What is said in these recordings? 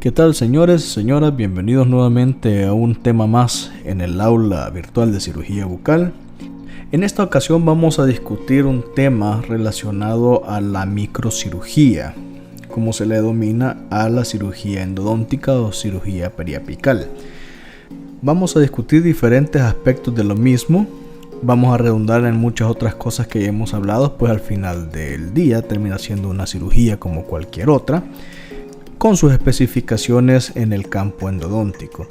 ¿Qué tal, señores, señoras? Bienvenidos nuevamente a un tema más en el aula virtual de cirugía bucal. En esta ocasión vamos a discutir un tema relacionado a la microcirugía, como se le denomina a la cirugía endodóntica o cirugía periapical. Vamos a discutir diferentes aspectos de lo mismo. Vamos a redundar en muchas otras cosas que ya hemos hablado, pues al final del día termina siendo una cirugía como cualquier otra, con sus especificaciones en el campo endodóntico.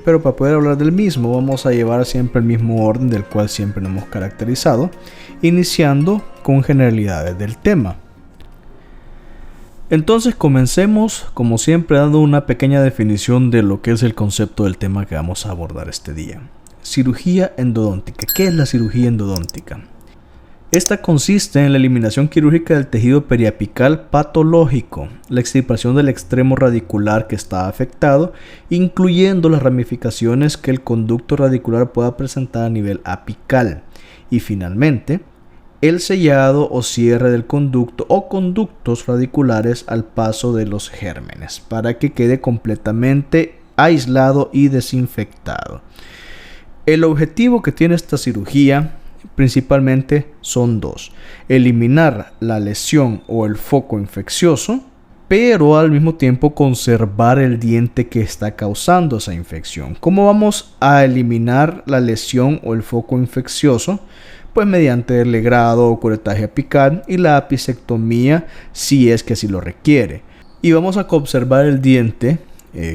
Pero para poder hablar del mismo vamos a llevar siempre el mismo orden del cual siempre nos hemos caracterizado, iniciando con generalidades del tema. Entonces comencemos como siempre dando una pequeña definición de lo que es el concepto del tema que vamos a abordar este día. Cirugía endodóntica. ¿Qué es la cirugía endodóntica? Esta consiste en la eliminación quirúrgica del tejido periapical patológico, la extirpación del extremo radicular que está afectado, incluyendo las ramificaciones que el conducto radicular pueda presentar a nivel apical, y finalmente, el sellado o cierre del conducto o conductos radiculares al paso de los gérmenes, para que quede completamente aislado y desinfectado. El objetivo que tiene esta cirugía principalmente son dos: eliminar la lesión o el foco infeccioso, pero al mismo tiempo conservar el diente que está causando esa infección. ¿Cómo vamos a eliminar la lesión o el foco infeccioso? Pues mediante el legrado o curetaje apical y la apicectomía, si es que así lo requiere. Y vamos a observar el diente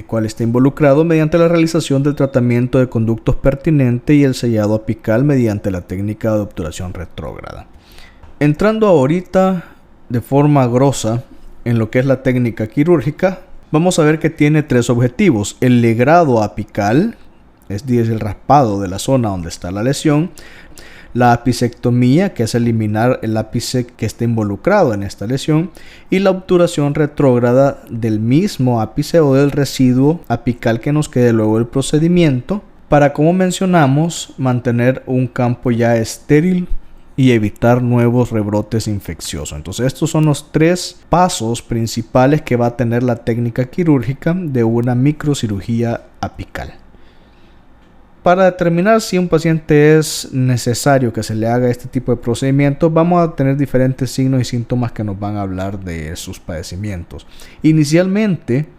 cual está involucrado mediante la realización del tratamiento de conductos pertinente y el sellado apical mediante la técnica de obturación retrógrada. Entrando ahorita de forma grosa en lo que es la técnica quirúrgica, vamos a ver que tiene tres objetivos: el legrado apical, es decir, el raspado de la zona donde está la lesión; la apicectomía, que es eliminar el ápice que esté involucrado en esta lesión; y la obturación retrógrada del mismo ápice o del residuo apical que nos quede luego del procedimiento, para, como mencionamos, mantener un campo ya estéril y evitar nuevos rebrotes infecciosos. Entonces estos son los tres pasos principales que va a tener la técnica quirúrgica de una microcirugía apical. Para determinar si un paciente es necesario que se le haga este tipo de procedimientos, vamos a tener diferentes signos y síntomas que nos van a hablar de sus padecimientos. Inicialmente,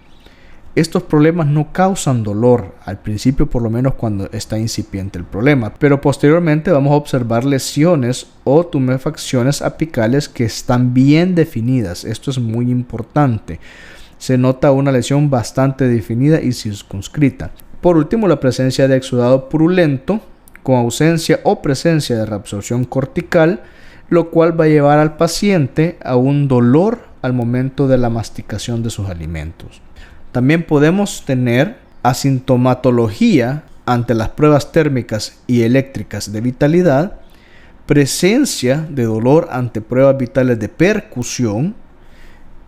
estos problemas no causan dolor, al principio por lo menos cuando está incipiente el problema, pero posteriormente vamos a observar lesiones o tumefacciones apicales que están bien definidas. Esto es muy importante. Se nota una lesión bastante definida y circunscrita. Por último, la presencia de exudado purulento con ausencia o presencia de reabsorción cortical, lo cual va a llevar al paciente a un dolor al momento de la masticación de sus alimentos. También podemos tener asintomatología ante las pruebas térmicas y eléctricas de vitalidad, presencia de dolor ante pruebas vitales de percusión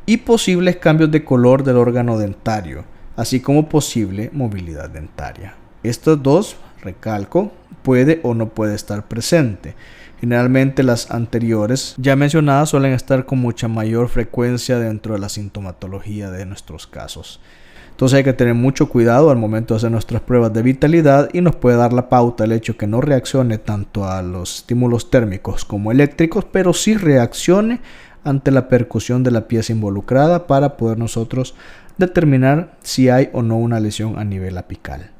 y posibles cambios de color del órgano dentario, así como posible movilidad dentaria. Estos dos, recalco, puede o no puede estar presente. Generalmente las anteriores ya mencionadas suelen estar con mucha mayor frecuencia dentro de la sintomatología de nuestros casos. Entonces hay que tener mucho cuidado al momento de hacer nuestras pruebas de vitalidad, y nos puede dar la pauta el hecho que no reaccione tanto a los estímulos térmicos como eléctricos, pero sí reaccione ante la percusión de la pieza involucrada, para poder nosotros determinar si hay o no una lesión a nivel apical.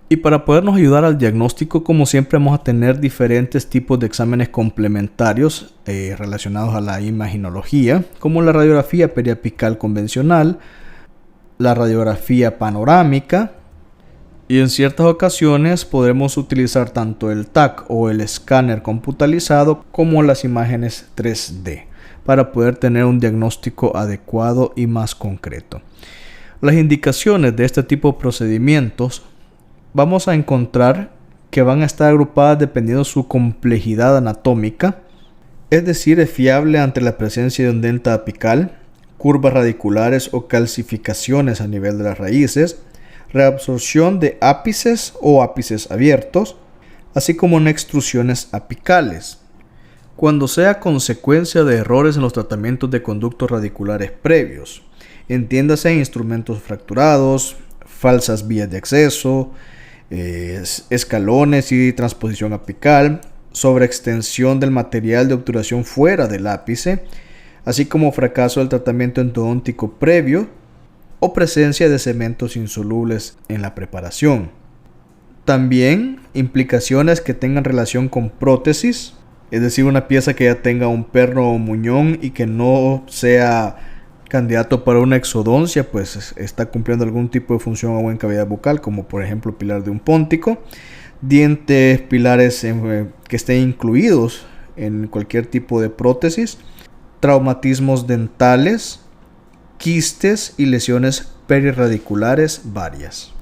Y para podernos ayudar al diagnóstico, como siempre, vamos a tener diferentes tipos de exámenes complementarios relacionados a la imaginología, como la radiografía periapical convencional, la radiografía panorámica, y en ciertas ocasiones podremos utilizar tanto el TAC o el escáner computarizado como las imágenes 3D para poder tener un diagnóstico adecuado y más concreto. Las indicaciones de este tipo de procedimientos vamos a encontrar que van a estar agrupadas dependiendo de su complejidad anatómica, es decir, es fiable ante la presencia de un dente apical, curvas radiculares o calcificaciones a nivel de las raíces, reabsorción de ápices o ápices abiertos, así como en extrusiones apicales. Cuando sea consecuencia de errores en los tratamientos de conductos radiculares previos, entiéndase instrumentos fracturados, falsas vías de acceso, escalones y transposición apical, sobreextensión del material de obturación fuera del ápice, así como fracaso del tratamiento endodóntico previo o presencia de cementos insolubles en la preparación. También implicaciones que tengan relación con prótesis, es decir, una pieza que ya tenga un perno o muñón y que no sea candidato para una exodoncia, pues está cumpliendo algún tipo de función o en cavidad bucal, como por ejemplo pilar de un póntico, dientes, pilares que estén incluidos en cualquier tipo de prótesis, traumatismos dentales, quistes y lesiones perirradiculares varias.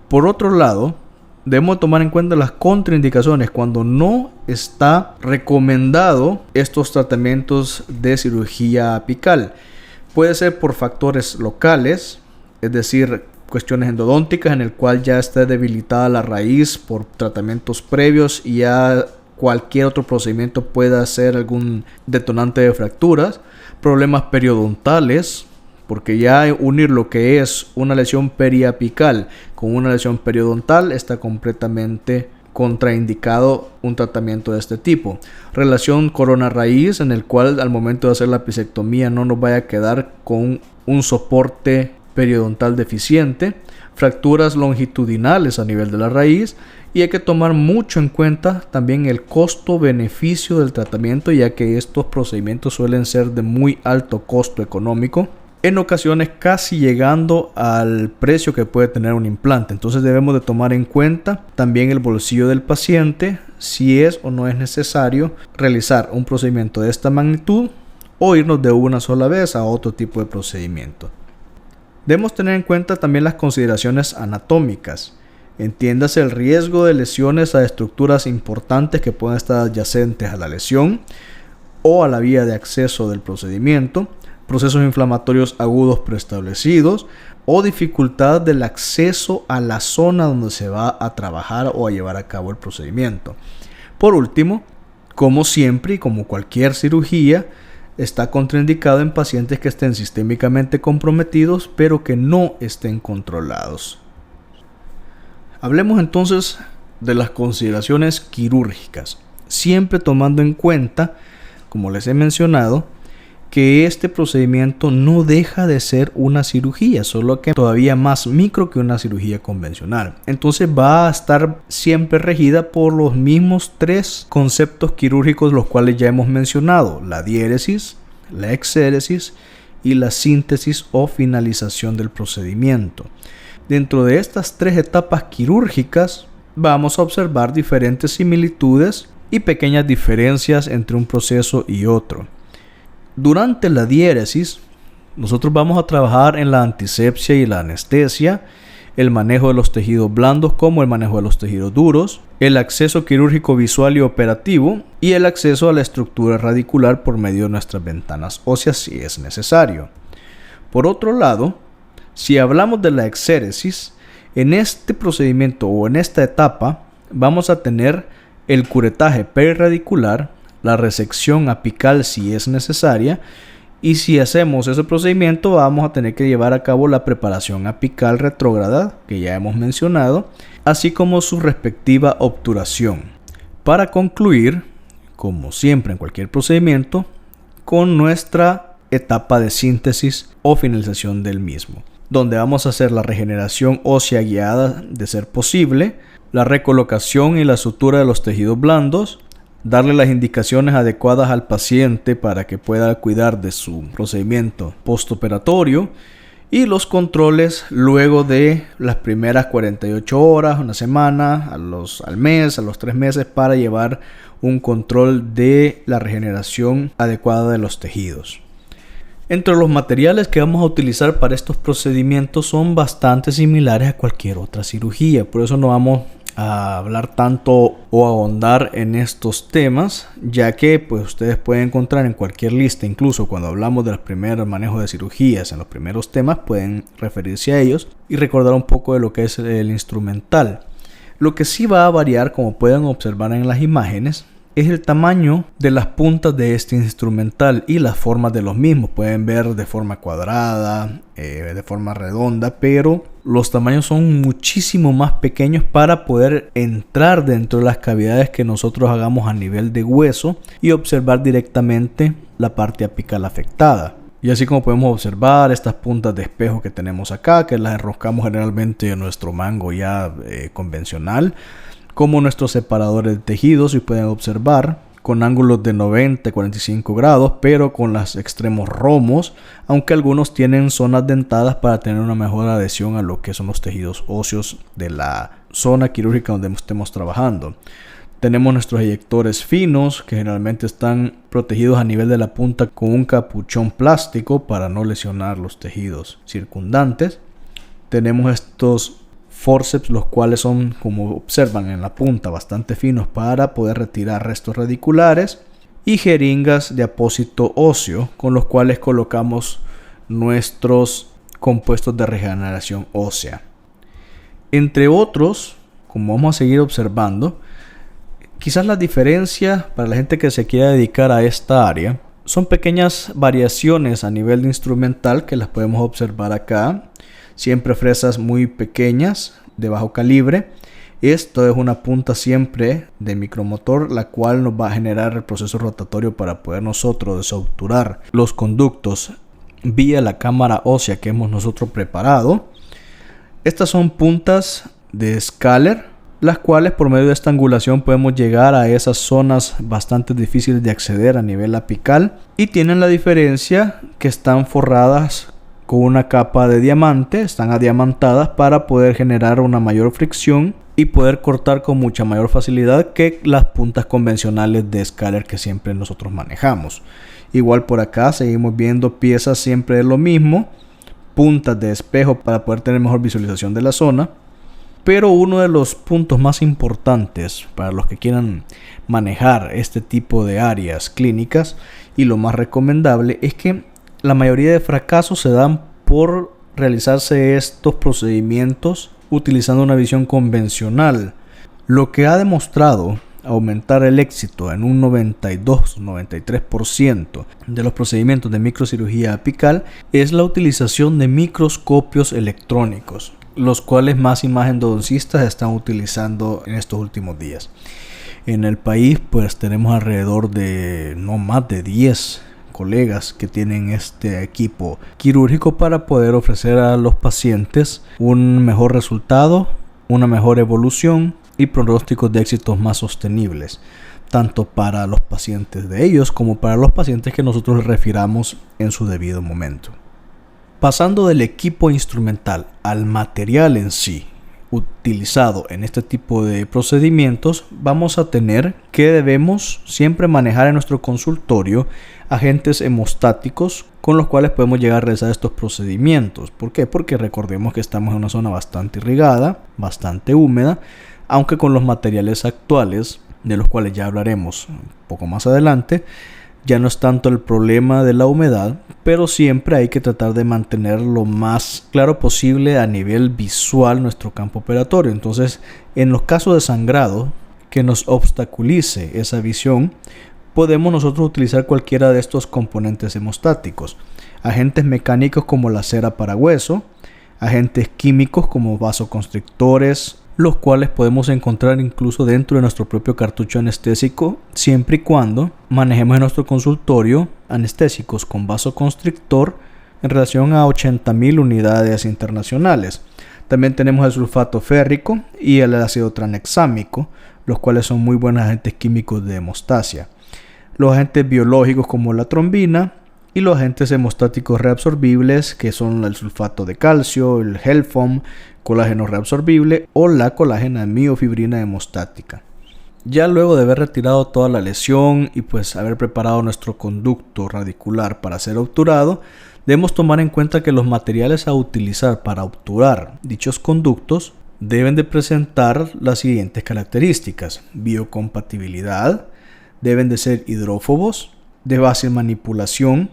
Por otro lado, debemos tomar en cuenta las contraindicaciones cuando no está recomendado estos tratamientos de cirugía apical. Puede ser por factores locales, es decir, cuestiones endodónticas en el cual ya está debilitada la raíz por tratamientos previos y ya cualquier otro procedimiento pueda ser algún detonante de fracturas, problemas periodontales, porque ya unir lo que es una lesión periapical con una lesión periodontal está completamente contraindicado un tratamiento de este tipo. Relación corona-raíz, en el cual al momento de hacer la apicectomía no nos vaya a quedar con un soporte periodontal deficiente. Fracturas longitudinales a nivel de la raíz, y hay que tomar mucho en cuenta también el costo-beneficio del tratamiento, ya que estos procedimientos suelen ser de muy alto costo económico, en ocasiones casi llegando al precio que puede tener un implante. Entonces debemos de tomar en cuenta también el bolsillo del paciente, si es o no es necesario realizar un procedimiento de esta magnitud o irnos de una sola vez a otro tipo de procedimiento. Debemos tener en cuenta también las consideraciones anatómicas. Entiéndase el riesgo de lesiones a estructuras importantes que puedan estar adyacentes a la lesión o a la vía de acceso del procedimiento, procesos inflamatorios agudos preestablecidos o dificultad del acceso a la zona donde se va a trabajar o a llevar a cabo el procedimiento. Por último, como siempre y como cualquier cirugía, está contraindicado en pacientes que estén sistémicamente comprometidos pero que no estén controlados. Hablemos entonces de las consideraciones quirúrgicas, siempre tomando en cuenta, como les he mencionado, que este procedimiento no deja de ser una cirugía, solo que todavía más micro que una cirugía convencional. Entonces va a estar siempre regida por los mismos tres conceptos quirúrgicos, los cuales ya hemos mencionado: la diéresis, la exéresis y la síntesis o finalización del procedimiento. Dentro de estas tres etapas quirúrgicas vamos a observar diferentes similitudes y pequeñas diferencias entre un proceso y otro. Durante la diéresis, nosotros vamos a trabajar en la antisepsia y la anestesia, el manejo de los tejidos blandos como el manejo de los tejidos duros, el acceso quirúrgico visual y operativo y el acceso a la estructura radicular por medio de nuestras ventanas óseas si es necesario. Por otro lado, si hablamos de la exéresis, en este procedimiento o en esta etapa vamos a tener el curetaje perirradicular, la resección apical si es necesaria, y si hacemos ese procedimiento vamos a tener que llevar a cabo la preparación apical retrógrada que ya hemos mencionado, así como su respectiva obturación, para concluir, como siempre en cualquier procedimiento, con nuestra etapa de síntesis o finalización del mismo, donde vamos a hacer la regeneración ósea guiada de ser posible, la recolocación y la sutura de los tejidos blandos, darle las indicaciones adecuadas al paciente para que pueda cuidar de su procedimiento postoperatorio y los controles luego de las primeras 48 horas, una semana, al mes, a los 3 meses, para llevar un control de la regeneración adecuada de los tejidos. Entre los materiales que vamos a utilizar para estos procedimientos son bastante similares a cualquier otra cirugía, por eso no vamos a hablar tanto o ahondar en estos temas, ya que pues ustedes pueden encontrar en cualquier lista, incluso cuando hablamos del primer manejo de cirugías, en los primeros temas pueden referirse a ellos y recordar un poco de lo que es el instrumental. Lo que sí va a variar, como pueden observar en las imágenes, es el tamaño de las puntas de este instrumental y las formas de los mismos. Pueden ver de forma cuadrada, de forma redonda, pero los tamaños son muchísimo más pequeños para poder entrar dentro de las cavidades que nosotros hagamos a nivel de hueso y observar directamente la parte apical afectada. Y así como podemos observar estas puntas de espejo que tenemos acá, que las enroscamos generalmente en nuestro mango ya convencional, como nuestros separadores de tejidos, y pueden observar con ángulos de 90 y 45 grados, pero con los extremos romos, aunque algunos tienen zonas dentadas para tener una mejor adhesión a lo que son los tejidos óseos de la zona quirúrgica donde estemos trabajando. Tenemos nuestros eyectores finos, que generalmente están protegidos a nivel de la punta con un capuchón plástico para no lesionar los tejidos circundantes. Tenemos estos forceps, los cuales son, como observan en la punta, bastante finos para poder retirar restos radiculares. Y jeringas de apósito óseo, con los cuales colocamos nuestros compuestos de regeneración ósea. Entre otros, como vamos a seguir observando, quizás la diferencia para la gente que se quiera dedicar a esta área son pequeñas variaciones a nivel de instrumental que las podemos observar acá. Siempre fresas muy pequeñas de bajo calibre. Esto es una punta siempre de micromotor, la cual nos va a generar el proceso rotatorio para poder nosotros desobturar los conductos vía la cámara ósea que hemos nosotros preparado. Estas son puntas de Scaler, las cuales por medio de esta angulación podemos llegar a esas zonas bastante difíciles de acceder a nivel apical, y tienen la diferencia que están forradas con una capa de diamante, están adiamantadas para poder generar una mayor fricción y poder cortar con mucha mayor facilidad que las puntas convencionales de Scaler que siempre nosotros manejamos. Igual por acá seguimos viendo piezas siempre de lo mismo, puntas de espejo para poder tener mejor visualización de la zona. Pero uno de los puntos más importantes para los que quieran manejar este tipo de áreas clínicas, y lo más recomendable, es que la mayoría de fracasos se dan por realizarse estos procedimientos utilizando una visión convencional, lo que ha demostrado aumentar el éxito en un 92-93% de los procedimientos de microcirugía apical es la utilización de microscopios electrónicos, los cuales más y más endodoncistas están utilizando en estos últimos días. En el país pues tenemos alrededor de no más de 10 colegas que tienen este equipo quirúrgico para poder ofrecer a los pacientes un mejor resultado, una mejor evolución y pronósticos de éxitos más sostenibles, tanto para los pacientes de ellos como para los pacientes que nosotros les refiramos en su debido momento. Pasando del equipo instrumental al material en sí utilizado en este tipo de procedimientos, vamos a tener que debemos siempre manejar en nuestro consultorio agentes hemostáticos con los cuales podemos llegar a realizar estos procedimientos. ¿Por qué? Porque recordemos que estamos en una zona bastante irrigada, bastante húmeda, aunque con los materiales actuales, de los cuales ya hablaremos un poco más adelante, ya no es tanto el problema de la humedad, pero siempre hay que tratar de mantener lo más claro posible a nivel visual nuestro campo operatorio. Entonces, en los casos de sangrado que nos obstaculice esa visión, podemos nosotros utilizar cualquiera de estos componentes hemostáticos. Agentes mecánicos como la cera para hueso, agentes químicos como vasoconstrictores, los cuales podemos encontrar incluso dentro de nuestro propio cartucho anestésico, siempre y cuando manejemos en nuestro consultorio anestésicos con vasoconstrictor en relación a 80.000 unidades internacionales. También tenemos el sulfato férrico y el ácido tranexámico, los cuales son muy buenos agentes químicos de hemostasia. Los agentes biológicos como la trombina y los agentes hemostáticos reabsorbibles, que son el sulfato de calcio, el Helfom, colágeno reabsorbible o la colágena miofibrina hemostática. Ya luego de haber retirado toda la lesión y pues haber preparado nuestro conducto radicular para ser obturado, debemos tomar en cuenta que los materiales a utilizar para obturar dichos conductos deben de presentar las siguientes características: biocompatibilidad, deben de ser hidrófobos, de fácil manipulación,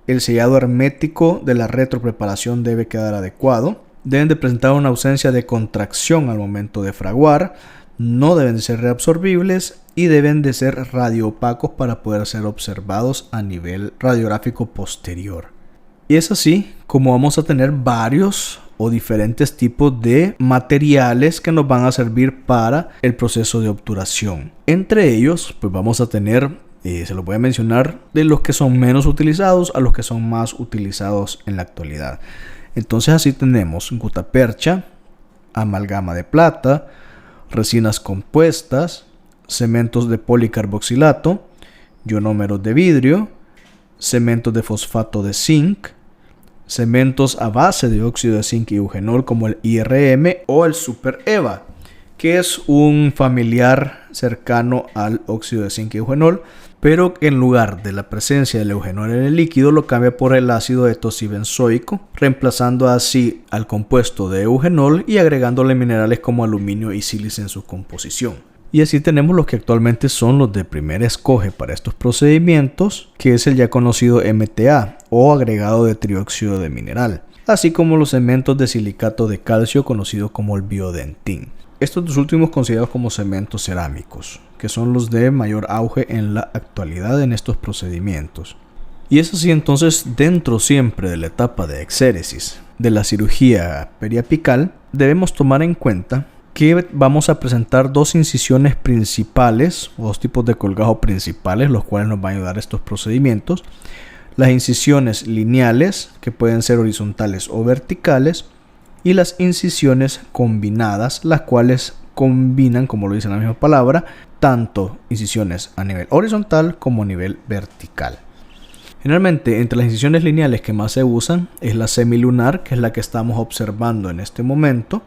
el sellado hermético de la retropreparación debe quedar adecuado, deben de presentar una ausencia de contracción al momento de fraguar, no deben de ser reabsorbibles y deben de ser radioopacos para poder ser observados a nivel radiográfico posterior. Y es así como vamos a tener varios o diferentes tipos de materiales que nos van a servir para el proceso de obturación. Entre ellos, pues vamos a tener, se los voy a mencionar, de los que son menos utilizados a los que son más utilizados en la actualidad. Entonces así tenemos gutapercha, amalgama de plata, resinas compuestas, cementos de policarboxilato, ionómeros de vidrio, cementos de fosfato de zinc, cementos a base de óxido de zinc y eugenol como el IRM o el Super EVA, que es un familiar cercano al óxido de zinc y eugenol, pero en lugar de la presencia del eugenol en el líquido lo cambia por el ácido etosibenzoico, reemplazando así al compuesto de eugenol y agregándole minerales como aluminio y sílice en su composición. Y así tenemos los que actualmente son los de primer escoge para estos procedimientos, que es el ya conocido MTA o agregado de trióxido de mineral, así como los cementos de silicato de calcio conocido como el biodentín. Estos dos últimos considerados como cementos cerámicos, que son los de mayor auge en la actualidad en estos procedimientos. Y es así entonces, dentro siempre de la etapa de exéresis de la cirugía periapical, debemos tomar en cuenta que vamos a presentar dos incisiones principales, o dos tipos de colgajo principales, los cuales nos van a ayudar a estos procedimientos. Las incisiones lineales, que pueden ser horizontales o verticales, y las incisiones combinadas, las cuales combinan, como lo dice la misma palabra, tanto incisiones a nivel horizontal como a nivel vertical. Generalmente, entre las incisiones lineales que más se usan es la semilunar, que es la que estamos observando en este momento.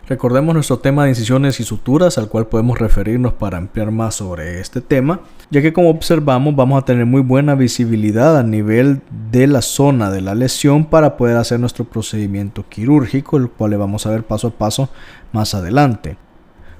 Recordemos nuestro tema de incisiones y suturas, al cual podemos referirnos para ampliar más sobre este tema, ya que como observamos vamos a tener muy buena visibilidad a nivel de la zona de la lesión para poder hacer nuestro procedimiento quirúrgico, el cual le vamos a ver paso a paso más adelante.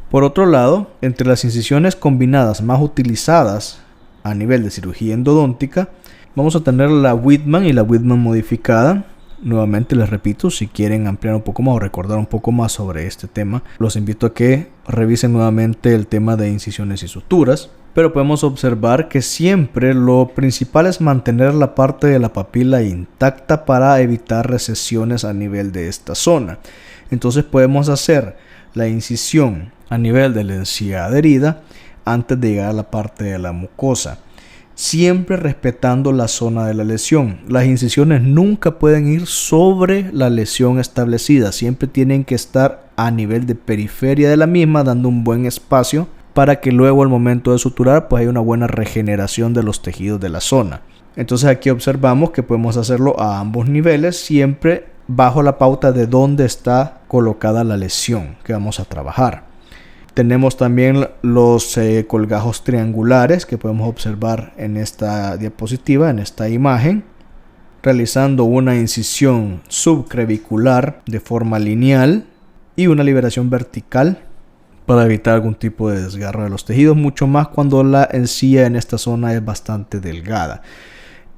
Por otro lado, entre las incisiones combinadas más utilizadas a nivel de cirugía endodóntica, vamos a tener la Whitman y la Whitman modificada. Nuevamente les repito, si quieren ampliar un poco más o recordar un poco más sobre este tema, los invito a que revisen nuevamente el tema de incisiones y suturas. Pero podemos observar que siempre lo principal es mantener la parte de la papila intacta para evitar recesiones a nivel de esta zona. Entonces podemos hacer la incisión a nivel de la encía adherida antes de llegar a la parte de la mucosa, siempre respetando la zona de la lesión. Las incisiones nunca pueden ir sobre la lesión establecida, siempre tienen que estar a nivel de periferia de la misma, dando un buen espacio para que luego al momento de suturar pues haya una buena regeneración de los tejidos de la zona. Entonces aquí observamos que podemos hacerlo a ambos niveles, siempre bajo la pauta de dónde está colocada la lesión que vamos a trabajar. Tenemos también los colgajos triangulares que podemos observar en esta diapositiva, en esta imagen, realizando una incisión subcrevicular de forma lineal y una liberación vertical para evitar algún tipo de desgarro de los tejidos, mucho más cuando la encía en esta zona es bastante delgada.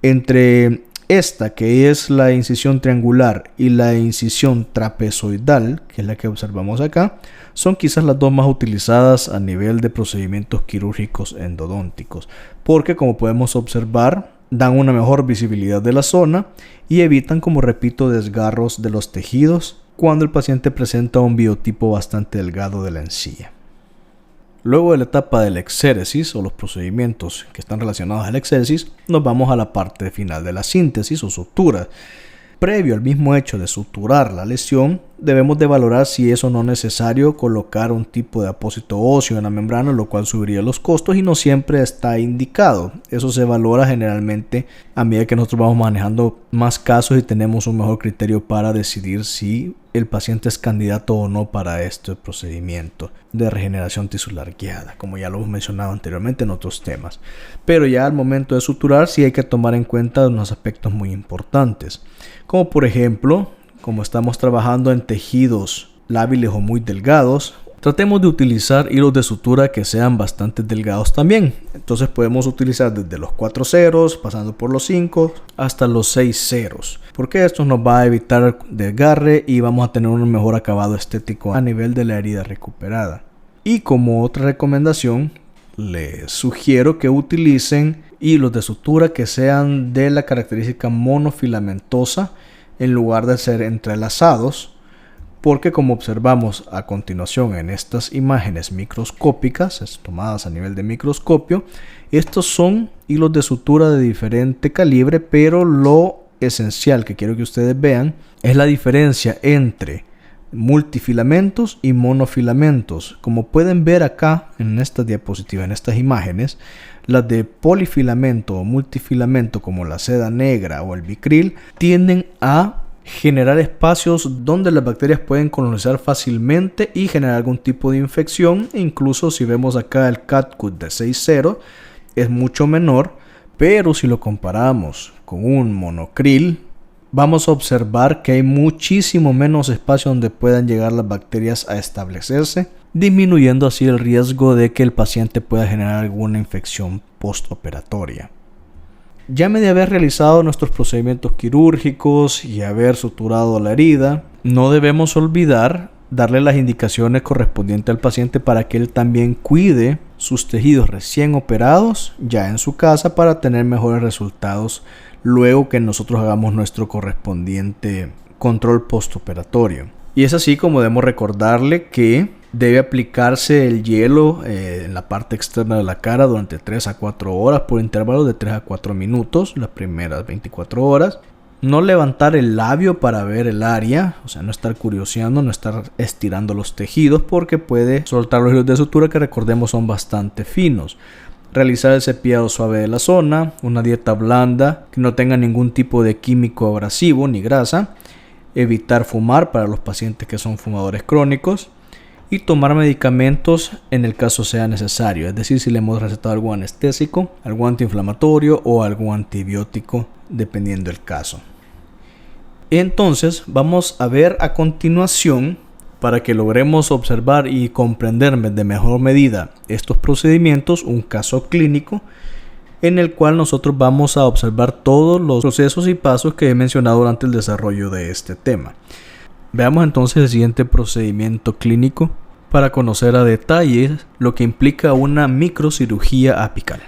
Entre esta, que es la incisión triangular, y la incisión trapezoidal, que es la que observamos acá, son quizás las dos más utilizadas a nivel de procedimientos quirúrgicos endodónticos, porque como podemos observar, dan una mejor visibilidad de la zona y evitan, como repito, desgarros de los tejidos cuando el paciente presenta un biotipo bastante delgado de la encía. Luego de la etapa del exéresis o los procedimientos que están relacionados al exéresis, nos vamos a la parte final de la síntesis o sutura. Previo al mismo hecho de suturar la lesión, debemos de valorar si es o no necesario colocar un tipo de apósito óseo en la membrana, lo cual subiría los costos y no siempre está indicado. Eso se valora generalmente a medida que nosotros vamos manejando más casos y tenemos un mejor criterio para decidir si el paciente es candidato o no para este procedimiento de regeneración tisular guiada, como ya lo hemos mencionado anteriormente en otros temas. Pero ya al momento de suturar sí hay que tomar en cuenta unos aspectos muy importantes, como por ejemplo, como estamos trabajando en tejidos lábiles o muy delgados, tratemos de utilizar hilos de sutura que sean bastante delgados también. Entonces podemos utilizar desde los 4 ceros, pasando por los 5 hasta los 6 ceros, porque esto nos va a evitar desgarre y vamos a tener un mejor acabado estético a nivel de la herida recuperada. Y como otra recomendación, les sugiero que utilicen hilos de sutura que sean de la característica monofilamentosa en lugar de ser entrelazados, porque como observamos a continuación en estas imágenes microscópicas tomadas a nivel de microscopio, estos son hilos de sutura de diferente calibre, pero lo esencial que quiero que ustedes vean es la diferencia entre multifilamentos y monofilamentos. Como pueden ver acá en esta diapositiva, en estas imágenes, las de polifilamento o multifilamento como la seda negra o el Vicryl tienden a generar espacios donde las bacterias pueden colonizar fácilmente y generar algún tipo de infección. Incluso si vemos acá el Catgut de 6.0 es mucho menor, pero si lo comparamos con un monocril, vamos a observar que hay muchísimo menos espacio donde puedan llegar las bacterias a establecerse, disminuyendo así el riesgo de que el paciente pueda generar alguna infección postoperatoria. Ya de haber realizado nuestros procedimientos quirúrgicos y haber suturado la herida, no debemos olvidar darle las indicaciones correspondientes al paciente para que él también cuide sus tejidos recién operados ya en su casa para tener mejores resultados luego que nosotros hagamos nuestro correspondiente control postoperatorio. Y es así como debemos recordarle que debe aplicarse el hielo en la parte externa de la cara durante 3 a 4 horas por intervalos de 3 a 4 minutos las primeras 24 horas. No levantar el labio para ver el área, o sea, no estar curioseando, no estar estirando los tejidos porque puede soltar los hilos de sutura que recordemos son bastante finos. Realizar el cepillado suave de la zona, una dieta blanda que no tenga ningún tipo de químico abrasivo ni grasa, evitar fumar para los pacientes que son fumadores crónicos y tomar medicamentos en el caso sea necesario, es decir, si le hemos recetado algún anestésico, algún antiinflamatorio o algún antibiótico, dependiendo del caso. Entonces vamos a ver a continuación, para que logremos observar y comprender de mejor medida estos procedimientos, un caso clínico en el cual nosotros vamos a observar todos los procesos y pasos que he mencionado durante el desarrollo de este tema. Veamos entonces el siguiente procedimiento clínico para conocer a detalle lo que implica una microcirugía apical.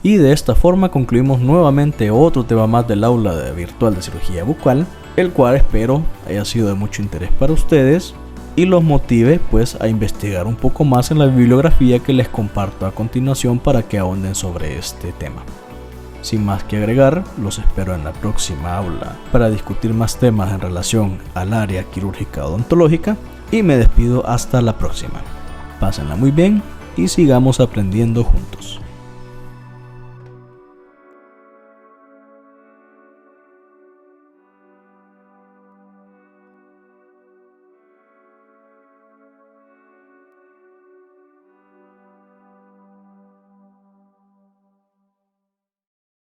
Y de esta forma concluimos nuevamente otro tema más del aula virtual de cirugía bucal, el cual espero haya sido de mucho interés para ustedes y los motive pues a investigar un poco más en la bibliografía que les comparto a continuación para que ahonden sobre este tema. Sin más que agregar, los espero en la próxima aula para discutir más temas en relación al área quirúrgica odontológica y me despido hasta la próxima. Pásenla muy bien y sigamos aprendiendo juntos.